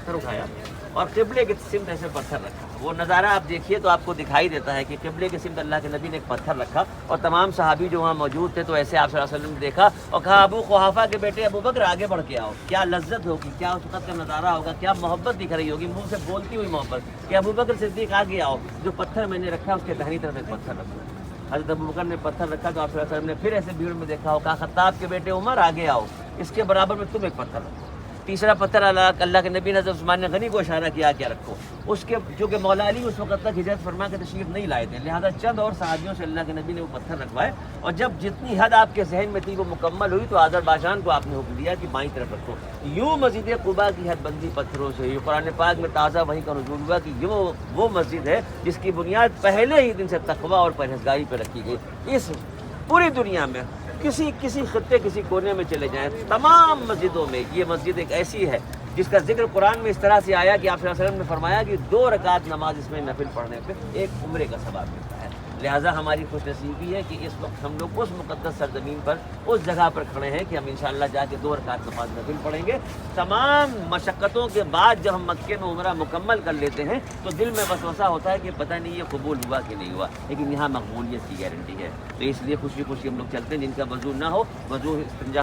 پتھر اٹھایا اور قبلے کی سمت ایسے پتھر رکھا. وہ نظارہ آپ دیکھیے تو آپ کو دکھائی دیتا ہے کہ قبلے کی سمت اللہ کے نبی نے ایک پتھر رکھا اور تمام صحابی جو وہاں موجود تھے تو ایسے آپ صلی اللہ علیہ وسلم نے دیکھا اور کہا ابو قحافہ کے بیٹے ابو بکر آگے بڑھ کے آؤ. کیا لذت ہوگی, کیا اس وقت کا نظارہ ہوگا, کیا محبت دکھ رہی ہوگی, منہ سے بولتی ہوئی محبت کہ ابو بکر صدیق آگے آؤ, جو پتھر میں نے رکھا اس کے دہنی طرف ایک پتھر رکھا. حضرت ابو بکر نے پتھر رکھا تو آپ صلی اللہ علیہ وسلم نے پھر ایسے بھیڑ میں دیکھا ہو, کہا خطاب کے بیٹے عمر آگے آؤ, اس کے برابر میں تم ایک پتھر رکھو. تیسرا پتھر اللہ کے نبی نے حضرت عثمان نے غنی کو اشارہ کیا کیا رکھو. اس کے جو کہ مولا علی اس وقت تک ہجرت فرما کے تشریف نہیں لائے تھے, لہٰذا چند اور صحابیوں سے اللہ کے نبی نے وہ پتھر رکھوائے. اور جب جتنی حد آپ کے ذہن میں تھی وہ مکمل ہوئی تو آذربائیجان کو آپ نے حکم دیا کہ بائیں طرف رکھو. یوں مسجد قباء کی حد بندی پتھروں سے ہوئی. قرآن پاک میں تازہ وہی کا نزول ہوا کہ یہ وہ مسجد ہے جس کی بنیاد پہلے ہی دن سے تقویٰ اور پرہیزگاری پہ رکھی گئی. اس پوری دنیا میں کسی خطے کسی کونے میں چلے جائیں, تمام مسجدوں میں یہ مسجد ایک ایسی ہے جس کا ذکر قرآن میں اس طرح سے آیا کہ آپ صلی اللہ علیہ وسلم نے فرمایا کہ 2 رکعت نماز اس میں نفل پڑھنے پہ ایک عمرے کا ثواب ملتا ہے. لہٰذا ہماری خوش نصیبی ہے کہ اس وقت ہم لوگ اس مقدس سرزمین پر اس جگہ پر کھڑے ہیں کہ ہم انشاءاللہ جا کے 2 رکعت نماز نفل پڑھیں گے. تمام مشقتوں کے بعد جب ہم مکے میں عمرہ مکمل کر لیتے ہیں تو دل میں وسوسہ ہوتا ہے کہ پتہ نہیں یہ قبول ہوا کہ نہیں ہوا, لیکن یہاں مقبولیت کی گارنٹی ہے. تو اس لیے خوشی خوشی ہم لوگ چلتے ہیں. جن کا وضو نہ ہو وضو استنجا